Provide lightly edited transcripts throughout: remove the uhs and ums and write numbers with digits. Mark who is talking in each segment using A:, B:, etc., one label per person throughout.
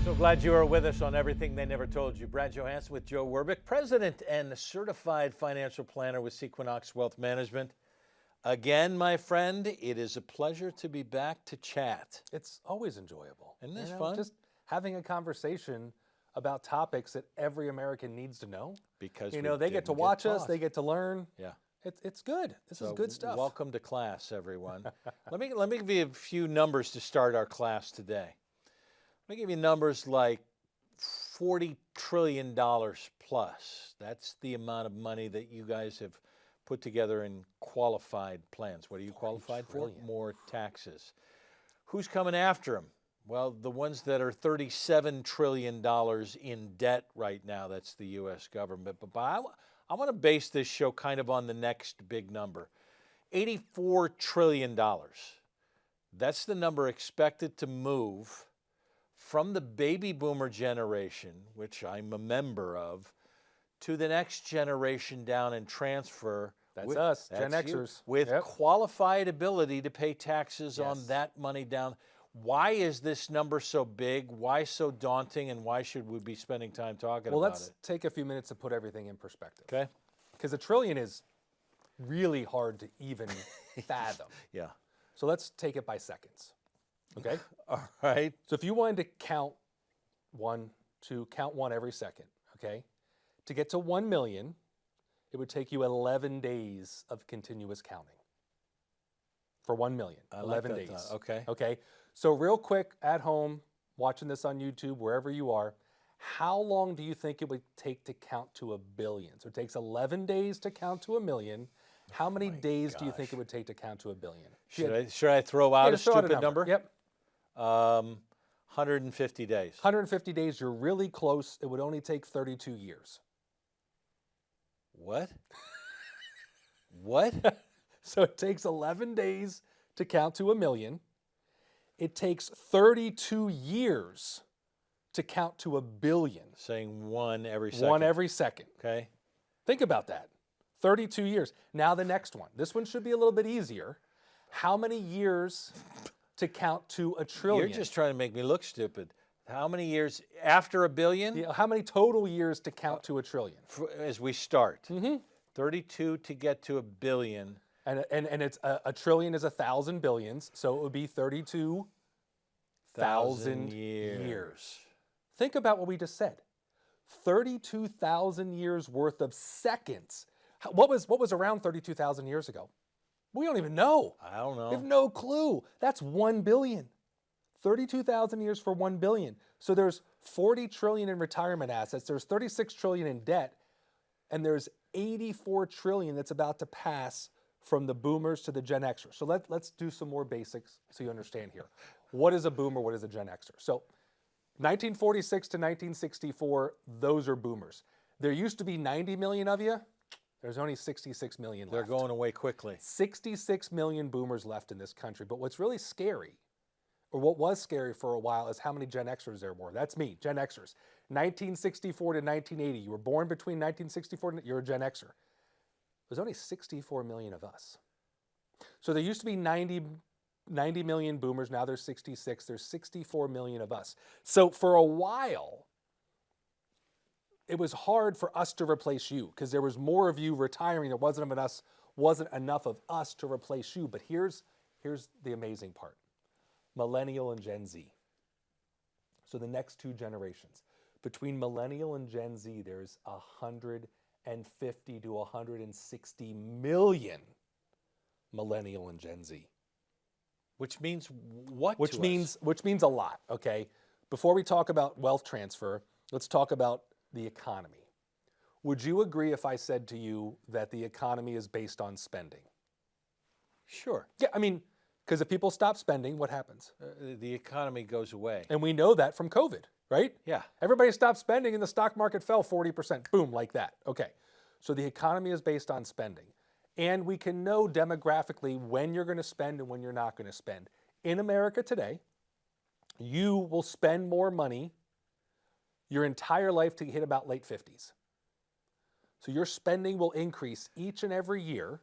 A: So glad you are with us on Everything They Never Told You. Brad Johansen with Joe Wirbick, President and Certified Financial Planner with Sequinox Wealth Management. Again, my friend, it is a pleasure to be back to chat.
B: It's always enjoyable.
A: Isn't this fun?
B: Just having a conversation about topics that every American needs to know.
A: Because
B: they get to watch us, they get to learn.
A: Yeah.
B: It's good. This is good stuff.
A: Welcome to class, everyone. let me give you a few numbers to start our class today. Let me give you numbers like $40 trillion plus. That's the amount of money that you guys have put together in qualified plans. What are you qualified for? More taxes. Who's coming after them? Well, the ones that are $37 trillion in debt right now, that's the U.S. government. But I want to base this show kind of on the next big number, $84 trillion. That's the number expected to move from the baby boomer generation, which I'm a member of, to the next generation down and transfer.
B: That's us, Gen Xers.
A: With qualified ability to pay taxes on that money down. Why is this number so big? Why so daunting? And why should we be spending time talking about it?
B: Well, let's take a few minutes to put everything in perspective.
A: Okay.
B: Because $1 trillion is really hard to even fathom.
A: Yeah.
B: So let's take it by seconds. Okay?
A: All right.
B: So if you wanted to count one every second, okay? To get to 1 million, it would take you 11 days of continuous counting. For 1 million, 11 days.
A: Okay.
B: Okay. So real quick, at home, watching this on YouTube, wherever you are, how long do you think it would take to count to 1 billion? So it takes 11 days to count to 1 million. How many days do you think it would take to count to 1 billion?
A: Should I throw out a stupid number?
B: Yep.
A: 150 days.
B: 150 days, you're really close. It would only take 32 years.
A: What? What?
B: So it takes 11 days to count to 1 million. It takes 32 years to count to 1 billion.
A: Saying one every second.
B: One every second.
A: Okay.
B: Think about that. 32 years. Now the next one. This one should be a little bit easier. How many years to count to 1 trillion?
A: You're just trying to make me look stupid. How many years after 1 billion?
B: Yeah, how many total years to count to 1 trillion?
A: As we start. 32 to get to 1 billion.
B: And it's 1 trillion is 1,000 billions, so it would be 32,000 years. Think about what we just said. 32,000 years worth of seconds. What was around 32,000 years ago? We don't even know.
A: I don't know.
B: We have no clue. That's 1 billion. 32,000 years for 1 billion. So there's 40 trillion in retirement assets. There's 36 trillion in debt. And there's 84 trillion that's about to pass from the boomers to the Gen Xers. So let's do some more basics so you understand here. What is a boomer? What is a Gen Xer? So 1946 to 1964, those are boomers. There used to be 90 million of you. There's only 66 million left.
A: They're going away quickly.
B: 66 million boomers left in this country. But what's really scary, or what was scary for a while, is how many Gen Xers there were. That's me, Gen Xers. 1964 to 1980. You were born between 1964 and you're a Gen Xer. There's only 64 million of us. So there used to be 90 million boomers. Now there's 66. There's 64 million of us. So for a while, it was hard for us to replace you because there was more of you retiring. There wasn't enough of us to replace you. But here's the amazing part. Millennial and Gen Z. So the next two generations. Between Millennial and Gen Z, there's 150 to 160 million Millennial and Gen Z.
A: Which means what?
B: Which means a lot, okay? Before we talk about wealth transfer, let's talk about the economy. Would you agree if I said to you that the economy is based on spending?
A: Sure.
B: Yeah, I mean, because if people stop spending, what happens?
A: The economy goes away.
B: And we know that from COVID, right?
A: Yeah.
B: Everybody stopped spending and the stock market fell 40%. Boom, like that. Okay. So the economy is based on spending. And we can know demographically when you're going to spend and when you're not going to spend. In America today, you will spend more money your entire life to hit about late 50s. So your spending will increase each and every year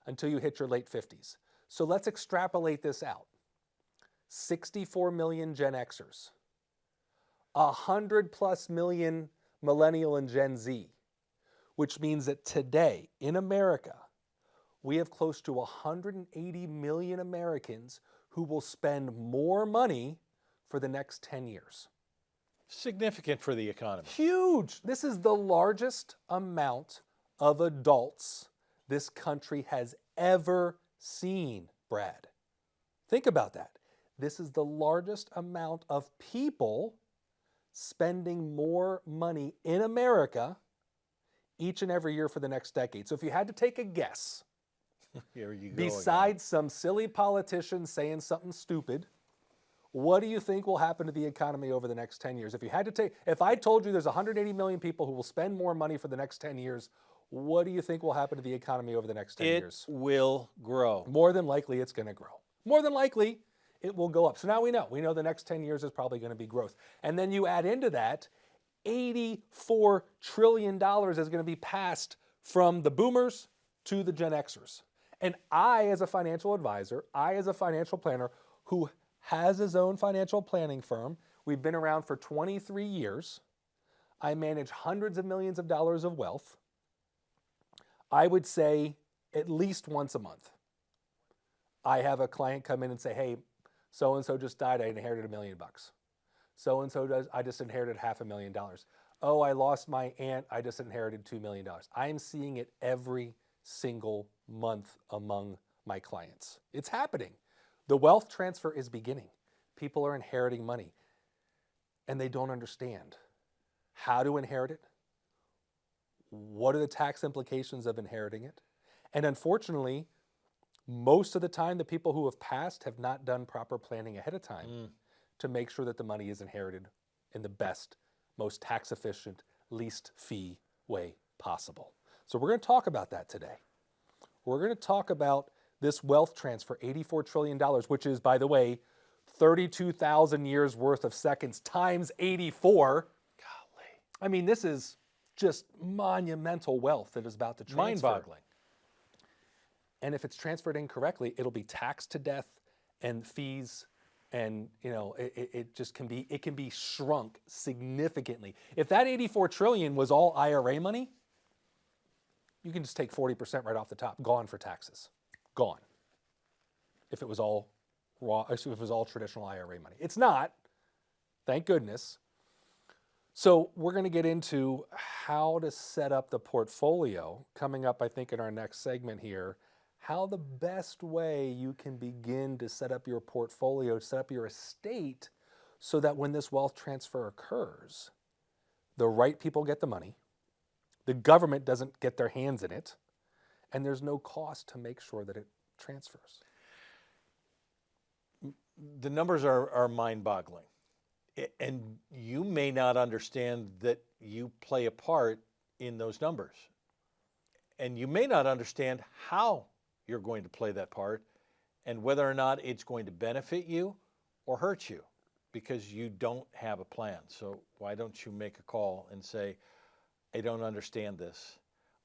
B: until you hit your late 50s. So let's extrapolate this out. 64 million Gen Xers 100+ million millennial and Gen Z, which means that today in America, we have close to 180 million Americans who will spend more money for the next 10 years.
A: Significant for the economy.
B: Huge. This is the largest amount of adults this country has ever seen, Brad. Think about that. This is the largest amount of people spending more money in America each and every year for the next decade. So if you had to take a guess,
A: Here you go
B: besides some silly politician saying something stupid, what do you think will happen to the economy over the next 10 years? If I told you there's 180 million people who will spend more money for the next 10 years, what do you think will happen to the economy over the next 10 years?
A: It will grow.
B: More than likely, it's going to grow. More than likely, it will go up. So now we know. We know the next 10 years is probably going to be growth. And then you add into that, $84 trillion is going to be passed from the boomers to the Gen Xers. And I, as a financial advisor, I, as a financial planner who has his own financial planning firm, we've been around for 23 years. I manage hundreds of millions of dollars of wealth. I would say at least once a month, I have a client come in and say, hey, so-and-so just died, I inherited $1 million. So-and-so I just inherited $500,000. Oh, I lost my aunt, I just inherited $2 million. I'm seeing it every single month among my clients. It's happening. The wealth transfer is beginning. People are inheriting money and they don't understand how to inherit it. What are the tax implications of inheriting it? And unfortunately, most of the time, the people who have passed have not done proper planning ahead of time to make sure that the money is inherited in the best, most tax efficient, least fee way possible. So we're going to talk about that today. We're going to talk about this wealth transfer, $84 trillion, which is, by the way, 32,000 years worth of seconds times 84.
A: Golly.
B: I mean, this is just monumental wealth that is about to transfer.
A: Mind-boggling.
B: And if it's transferred incorrectly, it'll be taxed to death and fees, and it just can be shrunk significantly. If that 84 trillion was all IRA money, you can just take 40% right off the top, gone for taxes, gone. If it was all traditional IRA money, it's not. Thank goodness. So we're going to get into how to set up the portfolio coming up, I think, in our next segment here. How the best way you can begin to set up your portfolio, set up your estate, so that when this wealth transfer occurs, the right people get the money, the government doesn't get their hands in it, and there's no cost to make sure that it transfers.
A: The numbers are mind-boggling. And you may not understand that you play a part in those numbers. And you may not understand how you're going to play that part and whether or not it's going to benefit you or hurt you because you don't have a plan. So why don't you make a call and say, I don't understand this.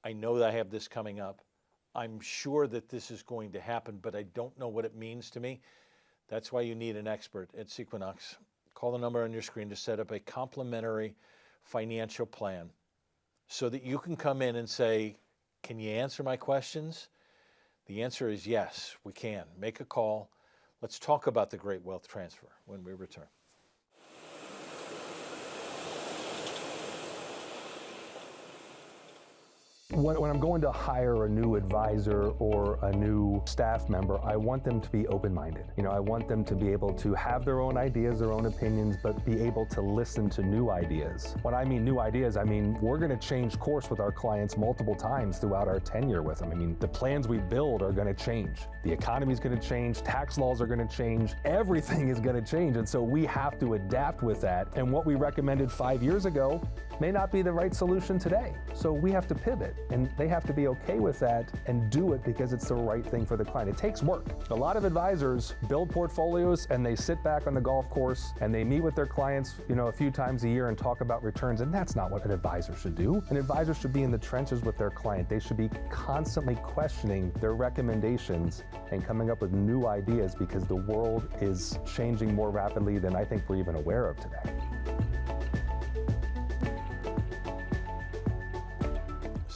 A: I know that I have this coming up. I'm sure that this is going to happen, but I don't know what it means to me. That's why you need an expert at Sequinox. Call the number on your screen to set up a complimentary financial plan so that you can come in and say, can you answer my questions? The answer is yes, we can. Make a call. Let's talk about the great wealth transfer when we return.
C: When I'm going to hire a new advisor or a new staff member, I want them to be open-minded. I want them to be able to have their own ideas, their own opinions, but be able to listen to new ideas. When I mean new ideas, I mean we're going to change course with our clients multiple times throughout our tenure with them. I mean, the plans we build are going to change. The economy is going to change. Tax laws are going to change. Everything is going to change. And so we have to adapt with that. And what we recommended 5 years ago may not be the right solution today. So we have to pivot. And they have to be okay with that and do it because it's the right thing for the client. It takes work. A lot of advisors build portfolios and they sit back on the golf course and they meet with their clients, a few times a year and talk about returns. And that's not what an advisor should do. An advisor should be in the trenches with their client. They should be constantly questioning their recommendations and coming up with new ideas because the world is changing more rapidly than I think we're even aware of today.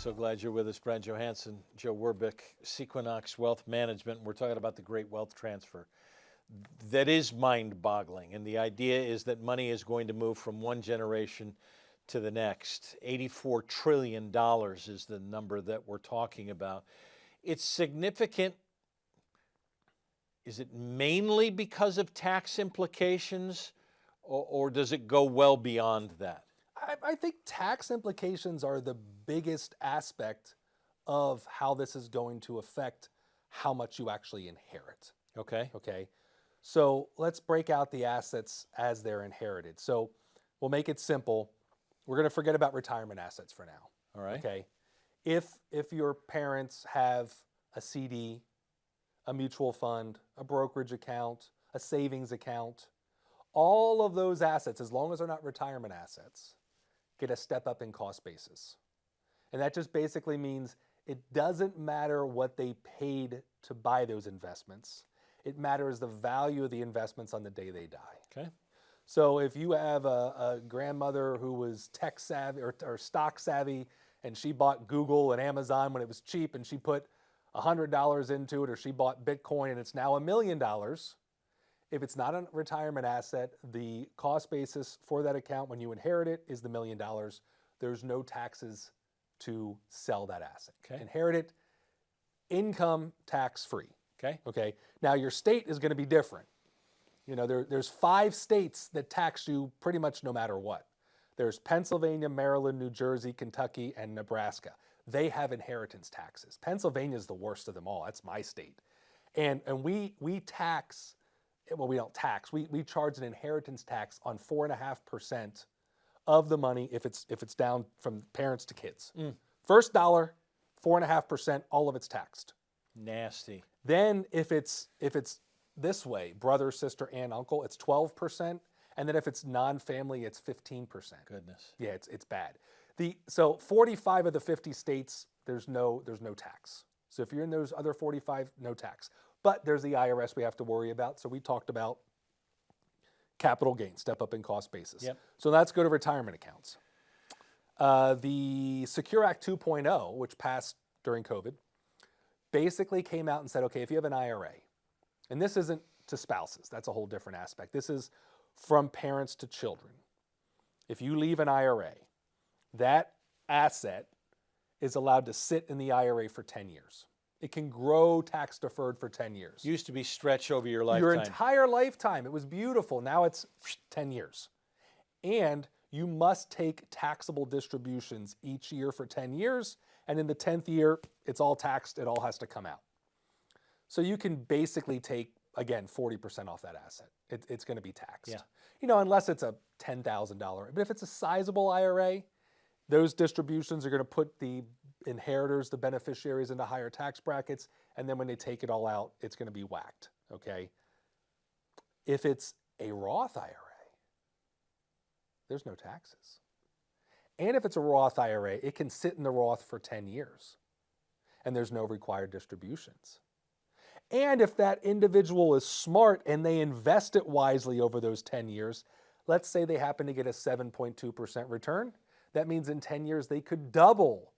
A: So glad you're with us, Brent Johansen, Joe Wirbick, Sequinox Wealth Management. We're talking about the great wealth transfer. That is mind-boggling, and the idea is that money is going to move from one generation to the next. $84 trillion is the number that we're talking about. It's significant. Is it mainly because of tax implications, or does it go well beyond that?
B: I think tax implications are the biggest aspect of how this is going to affect how much you actually inherit.
A: Okay.
B: Okay. So let's break out the assets as they're inherited. So we'll make it simple. We're going to forget about retirement assets for now.
A: All right.
B: Okay. If your parents have a CD, a mutual fund, a brokerage account, a savings account, all of those assets, as long as they're not retirement assets, get a step up in cost basis. And that just basically means it doesn't matter what they paid to buy those investments. It matters the value of the investments on the day they die.
A: Okay.
B: So if you have a grandmother who was tech savvy or stock savvy, and she bought Google and Amazon when it was cheap, and she put $100 into it, or she bought Bitcoin and it's now $1 million, if it's not a retirement asset, the cost basis for that account when you inherit it is the $1 million. There's no taxes to sell that asset.
A: Okay.
B: Inherit it, income tax free.
A: Okay.
B: Okay. Now your state is going to be different. You know, there's 5 states that tax you pretty much no matter what. There's Pennsylvania, Maryland, New Jersey, Kentucky, and Nebraska. They have inheritance taxes. Pennsylvania is the worst of them all. That's my state. And we tax, well, we don't tax. We charge an inheritance tax on 4.5% of the money if it's down from parents to kids. First dollar, 4.5%, all of it's taxed.
A: Nasty.
B: Then if it's this way, brother, sister, aunt, uncle, it's 12%. And then if it's non-family, it's 15%.
A: Goodness.
B: Yeah, it's bad. So 45 of the 50 states, there's no tax. So if you're in those other 45, no tax. But there's the IRS we have to worry about. So we talked about capital gain, step up in cost basis.
A: Yep.
B: So let's go to retirement accounts. The Secure Act 2.0, which passed during COVID, basically came out and said, okay, if you have an IRA, and this isn't to spouses, that's a whole different aspect. This is from parents to children. If you leave an IRA, that asset is allowed to sit in the IRA for 10 years. It can grow tax deferred for 10 years.
A: Used to be stretched over your lifetime.
B: Your entire lifetime. It was beautiful. Now it's 10 years. And you must take taxable distributions each year for 10 years. And in the 10th year, it's all taxed. It all has to come out. So you can basically take, again, 40% off that asset. It's going to be taxed.
A: Yeah.
B: You know, unless it's a $10,000. But if it's a sizable IRA, those distributions are going to put the inheritors, the beneficiaries, into higher tax brackets. And then when they take it all out, it's going to be whacked. Okay. If it's a Roth IRA, there's no taxes. And if it's a Roth IRA, it can sit in the Roth for 10 years. And there's no required distributions. And if that individual is smart and they invest it wisely over those 10 years, let's say they happen to get a 7.2% return, that means in 10 years they could double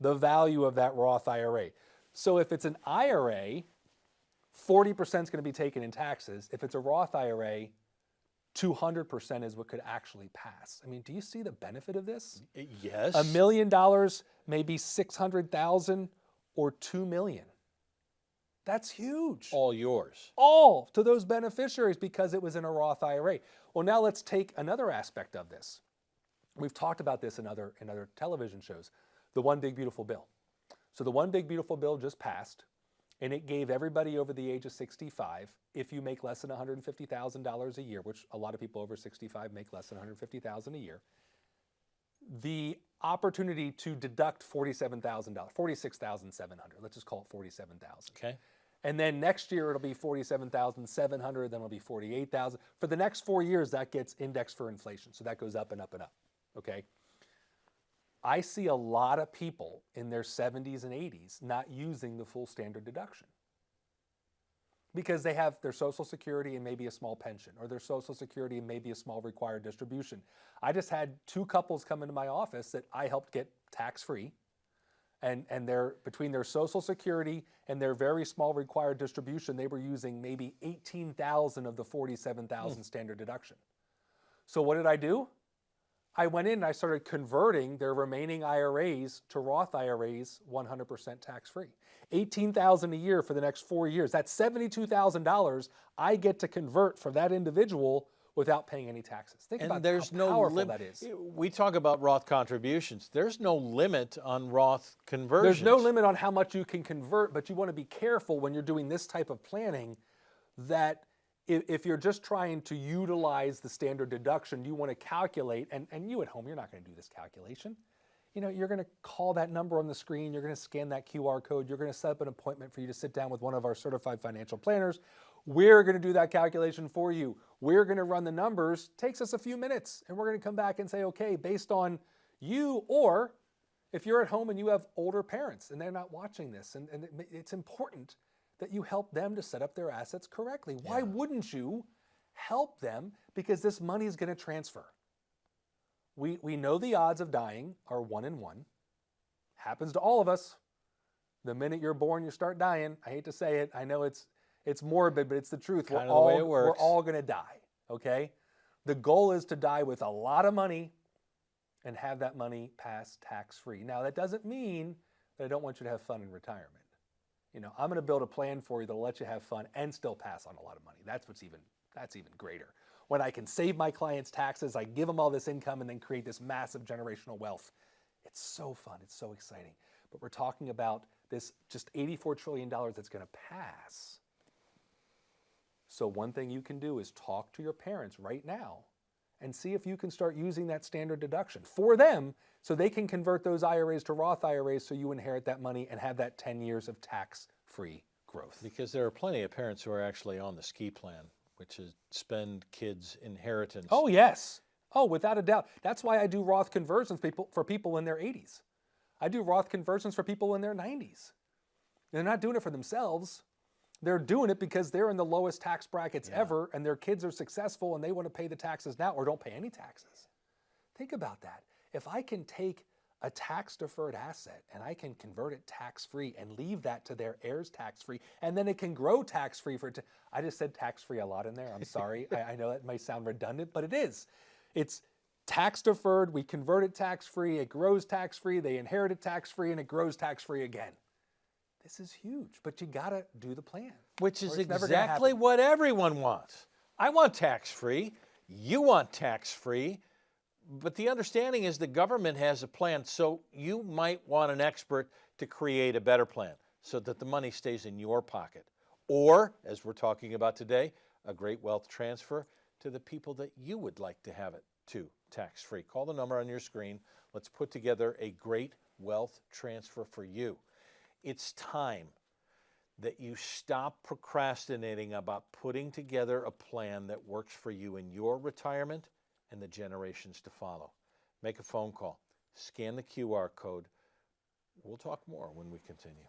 B: the value of that Roth IRA. So if it's an IRA, 40% is going to be taken in taxes. If it's a Roth IRA, 200% is what could actually pass. I mean, do you see the benefit of this?
A: Yes.
B: $1 million, maybe 600,000 or 2 million. That's huge.
A: All yours.
B: All to those beneficiaries because it was in a Roth IRA. Well, now let's take another aspect of this. We've talked about this in other television shows. The One Big Beautiful Bill. So the One Big Beautiful Bill just passed, and it gave everybody over the age of 65, if you make less than $150,000 a year, which a lot of people over 65 make less than $150,000 a year, the opportunity to deduct $47,000, $46,700. Let's just call it $47,000.
A: Okay.
B: And then next year it'll be $47,700, then it'll be $48,000. For the next 4 years, that gets indexed for inflation. So that goes up and up and up, okay? I see a lot of people in their 70s and 80s not using the full standard deduction because they have their Social Security and maybe a small pension, or their Social Security and maybe a small required distribution. I just had 2 couples come into my office that I helped get tax-free, And between their Social Security and their very small required distribution, they were using maybe 18,000 of the 47,000 standard deduction. So what did I do? I went in and I started converting their remaining IRAs to Roth IRAs 100% tax-free. $18,000 a year for the next 4 years. That's $72,000 I get to convert for that individual without paying any taxes. Think about how powerful that is.
A: We talk about Roth contributions. There's no limit on Roth conversions.
B: There's no limit on how much you can convert, but you want to be careful when you're doing this type of planning that if you're just trying to utilize the standard deduction, you want to calculate, and you at home, you're not going to do this calculation. You know, you're going to call that number on the screen, you're going to scan that QR code, you're going to set up an appointment for you to sit down with one of our certified financial planners. We're going to do that calculation for you. We're going to run the numbers. Takes us a few minutes, and we're going to come back and say, okay, based on you, or if you're at home and you have older parents and they're not watching this, and it's important that you help them to set up their assets correctly. Why wouldn't you help them? Because this money is going to transfer. We know the odds of dying are 1 in 1. Happens to all of us. The minute you're born, you start dying. I hate to say it. I know it's morbid, but it's the truth.
A: Kind of the way it works.
B: We're all going to die, okay? The goal is to die with a lot of money and have that money pass tax-free. Now, that doesn't mean that I don't want you to have fun in retirement. You know, I'm going to build a plan for you that'll let you have fun and still pass on a lot of money. That's even greater. When I can save my clients' taxes, I give them all this income and then create this massive generational wealth. It's so fun. It's so exciting. But we're talking about this just $84 trillion that's going to pass. So one thing you can do is talk to your parents right now and see if you can start using that standard deduction for them so they can convert those IRAs to Roth IRAs so you inherit that money and have that 10 years of tax-free growth.
A: Because there are plenty of parents who are actually on the ski plan, which is spend kids' inheritance.
B: Oh, yes. Oh, without a doubt. That's why I do Roth conversions for people in their 80s. I do Roth conversions for people in their 90s. They're not doing it for themselves. They're doing it because they're in the lowest tax brackets ever, and their kids are successful and they want to pay the taxes now or don't pay any taxes. Think about that. If I can take a tax-deferred asset and I can convert it tax-free and leave that to their heirs tax-free, and then it can grow tax-free I just said tax-free a lot in there. I'm sorry. I know that may sound redundant, but it is. It's tax-deferred. We convert it tax-free. It grows tax-free. They inherit it tax-free, and it grows tax-free again. This is huge, but you got to do the plan.
A: Which is exactly what everyone wants. I want tax-free. You want tax-free. But the understanding is the government has a plan, so you might want an expert to create a better plan so that the money stays in your pocket. Or, as we're talking about today, a great wealth transfer to the people that you would like to have it to tax-free. Call the number on your screen. Let's put together a great wealth transfer for you. It's time that you stop procrastinating about putting together a plan that works for you in your retirement and the generations to follow. Make a phone call. Scan the QR code. We'll talk more when we continue.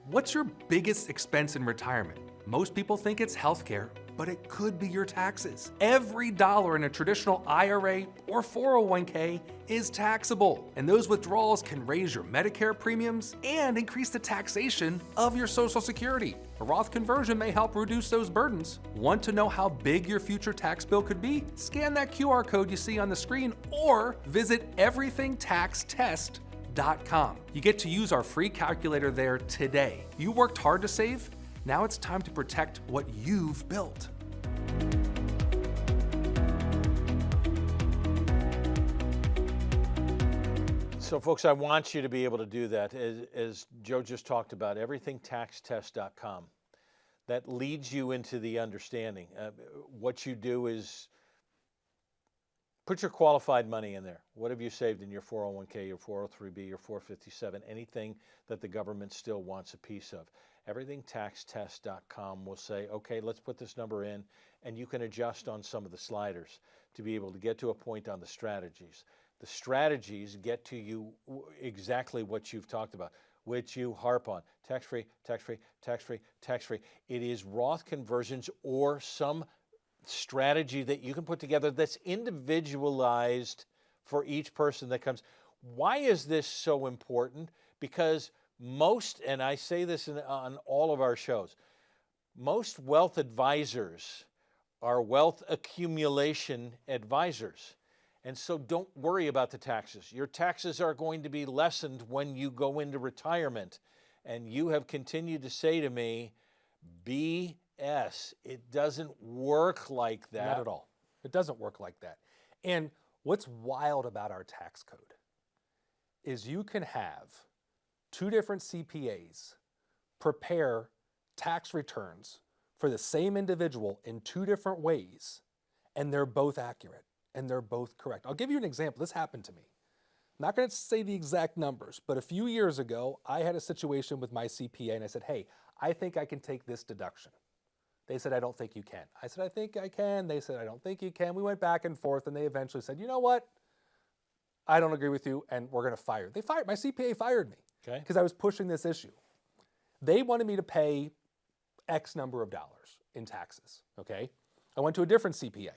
B: What's your biggest expense in retirement? Most people think it's healthcare, but it could be your taxes. Every dollar in a traditional IRA or 401k is taxable, and those withdrawals can raise your Medicare premiums and increase the taxation of your Social Security. A Roth conversion may help reduce those burdens. Want to know how big your future tax bill could be? Scan that QR code you see on the screen or visit everythingtaxtest.com. You get to use our free calculator there today. You worked hard to save. Now it's time to protect what you've built.
A: So folks, I want you to be able to do that. As Joe just talked about, everythingtaxtest.com. That leads you into the understanding. What you do is put your qualified money in there. What have you saved in your 401k, your 403b, your 457, anything that the government still wants a piece of? Everythingtaxtest.com will say, okay, let's put this number in, and you can adjust on some of the sliders to be able to get to a point on the strategies. The strategies get to you exactly what you've talked about, which you harp on. Tax-free, tax-free, tax-free, tax-free. It is Roth conversions or some strategy that you can put together that's individualized for each person that comes. Why is this so important? because most, and I say this on all of our shows, most wealth advisors are wealth accumulation advisors. And so don't worry about the taxes. Your taxes are going to be lessened when you go into retirement. And you have continued to say to me, BS, it doesn't work like that.
B: Not at all. It doesn't work like that. And what's wild about our tax code is you can have two different CPAs prepare tax returns for the same individual in two different ways, and they're both accurate and they're both correct. I'll give you an example. This happened to me. I'm not going to say the exact numbers, but a few years ago, I had a situation with my CPA and I said, hey, I think I can take this deduction. They said, I don't think you can. I said, I think I can. They said, I don't think you can. We went back and forth and they eventually said, you know what? I don't agree with you and we're going to fire. They fired, my CPA fired me because I was pushing this issue. They wanted me to pay X number of dollars in taxes, okay? I went to a different CPA.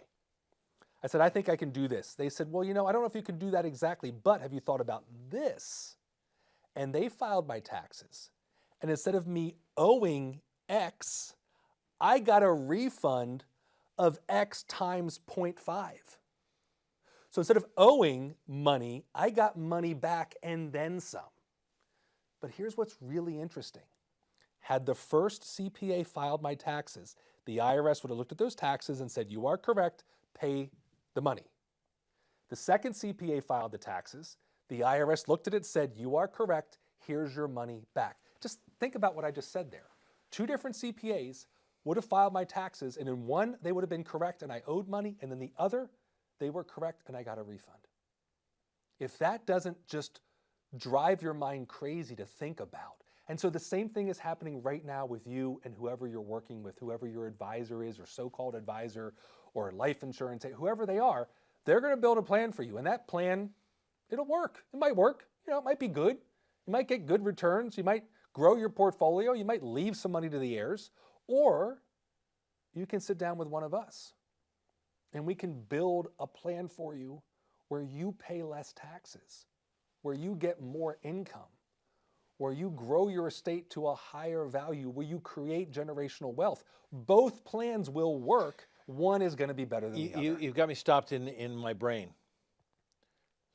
B: I said, I think I can do this. They said, well, you know, I don't know if you can do that exactly, but have you thought about this? And they filed my taxes. And instead of me owing X, I got a refund of X times 0.5. So instead of owing money, I got money back and then some. But here's what's really interesting. Had the first CPA filed my taxes, the IRS would have looked at those taxes and said, you are correct, pay the money. The second CPA filed the taxes, the IRS looked at it, said, you are correct, here's your money back. Just think about what I just said there. Two different CPAs would have filed my taxes, and in one, they would have been correct and I owed money, and in the other, they were correct and I got a refund. If that doesn't just drive your mind crazy to think about. And so the same thing is happening right now with you and whoever you're working with, whoever your advisor is or so-called advisor or life insurance, whoever they are, they're going to build a plan for you. And that plan, it'll work. It might work. You know, it might be good. You might get good returns. You might grow your portfolio. You might leave some money to the heirs. Or you can sit down with one of us and we can build a plan for you where you pay less taxes, where you get more income, where you grow your estate to a higher value, where you create generational wealth. Both plans will work. One is going to be better than the other.
A: You've got me stopped in my brain.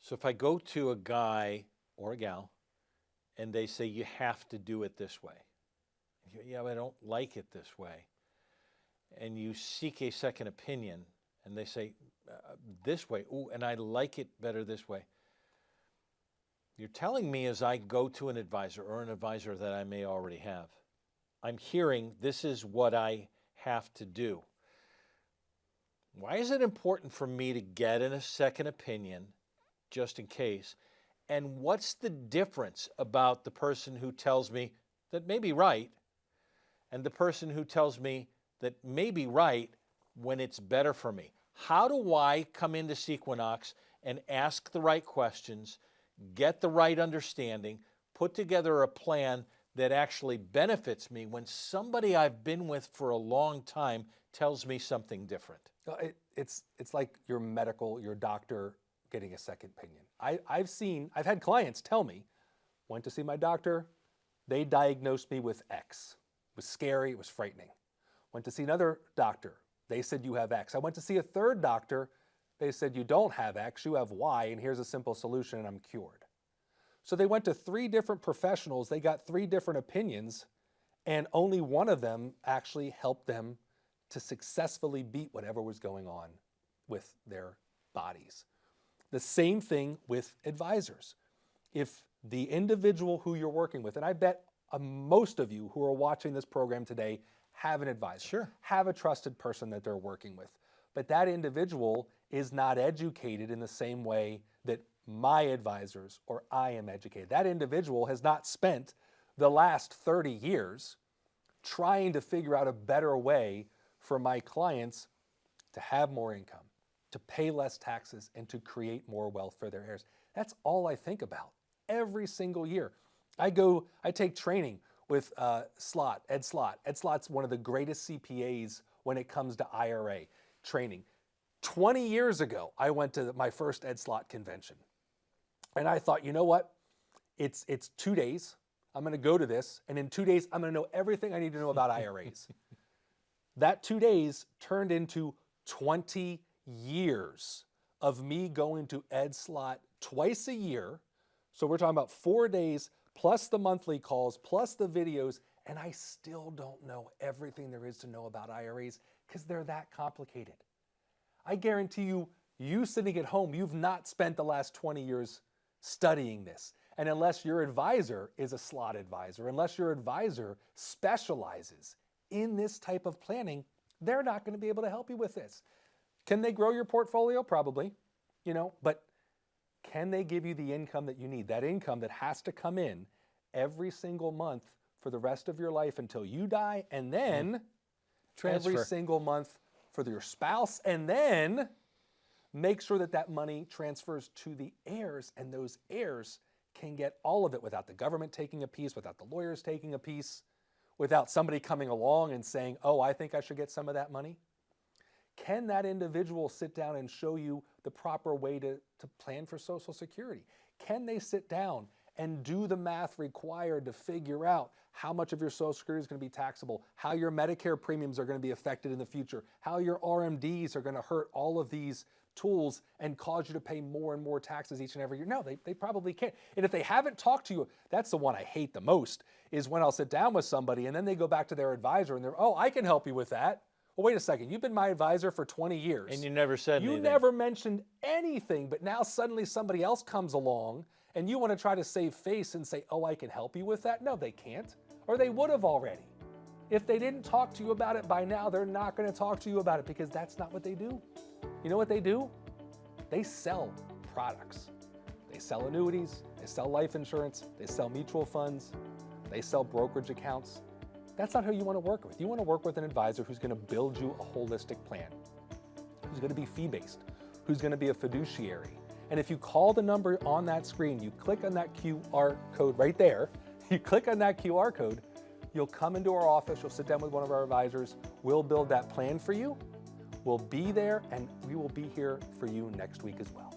A: So if I go to a guy or a gal and they say, you have to do it this way. Yeah, but I don't like it this way. And you seek a second opinion and they say, this way. Ooh, and I like it better this way. You're telling me as I go to an advisor or an advisor that I may already have, I'm hearing this is what I have to do. Why is it important for me to get in a second opinion just in case? And what's the difference about the person who tells me that may be right and the person who tells me that may be right when it's better for me? How do I come into Sequinox and ask the right questions, get the right understanding, put together a plan that actually benefits me when somebody I've been with for a long time tells me something different?
B: It's like your doctor getting a second opinion. I've had clients tell me, went to see my doctor, they diagnosed me with X. It was scary, it was frightening. Went to see another doctor, they said you have X. I went to see a third doctor, they said you don't have X, you have Y, and here's a simple solution and I'm cured. So they went to 3 different professionals, they got 3 different opinions, and only one of them actually helped them to successfully beat whatever was going on with their bodies. The same thing with advisors. If the individual who you're working with, and I bet most of you who are watching this program today have an advisor,
A: Sure,
B: have a trusted person that they're working with, but that individual is not educated in the same way that my advisors or I am educated. That individual has not spent the last 30 years trying to figure out a better way for my clients to have more income, to pay less taxes, and to create more wealth for their heirs. That's all I think about every single year. I take training with Ed Slott. Ed Slott's one of the greatest CPAs when it comes to IRA training. 20 years ago, I went to my first Ed Slott convention. And I thought, you know what? It's 2 days. I'm going to go to this, and in 2 days, I'm going to know everything I need to know about IRAs. That 2 days turned into 20 years of me going to Ed Slott twice a year. So we're talking about 4 days, plus the monthly calls, plus the videos, and I still don't know everything there is to know about IRAs because they're that complicated. I guarantee you, you sitting at home, you've not spent the last 20 years studying this. And unless your advisor is a Slott advisor, unless your advisor specializes in this type of planning, they're not going to be able to help you with this. Can they grow your portfolio? Probably, but can they give you the income that you need? That income that has to come in every single month for the rest of your life until you die, and then
A: Transfer.
B: every single month for your spouse, and then make sure that that money transfers to the heirs, and those heirs can get all of it without the government taking a piece, without the lawyers taking a piece, without somebody coming along and saying, oh, I think I should get some of that money. Can that individual sit down and show you the proper way to plan for Social Security? Can they sit down and do the math required to figure out how much of your Social Security is going to be taxable, how your Medicare premiums are going to be affected in the future, how your RMDs are going to hurt all of these tools and cause you to pay more and more taxes each and every year? No, they probably can't. And if they haven't talked to you, that's the one I hate the most, is when I'll sit down with somebody and then they go back to their advisor and they're, oh, I can help you with that. Well, wait a second, you've been my advisor for 20 years.
A: And you never said anything.
B: You never mentioned anything, but now suddenly somebody else comes along and you want to try to save face and say, oh, I can help you with that? No, they can't, or they would have already. If they didn't talk to you about it by now, they're not going to talk to you about it because that's not what they do. You know what they do? They sell products. They sell annuities, they sell life insurance, they sell mutual funds, they sell brokerage accounts. That's not who you want to work with. You want to work with an advisor who's going to build you a holistic plan, who's going to be fee-based, who's going to be a fiduciary. And if you call the number on that screen, you click on that QR code right there, you click on that QR code, you'll come into our office, you'll sit down with one of our advisors, we'll build that plan for you, we'll be there, and we will be here for you next week as well.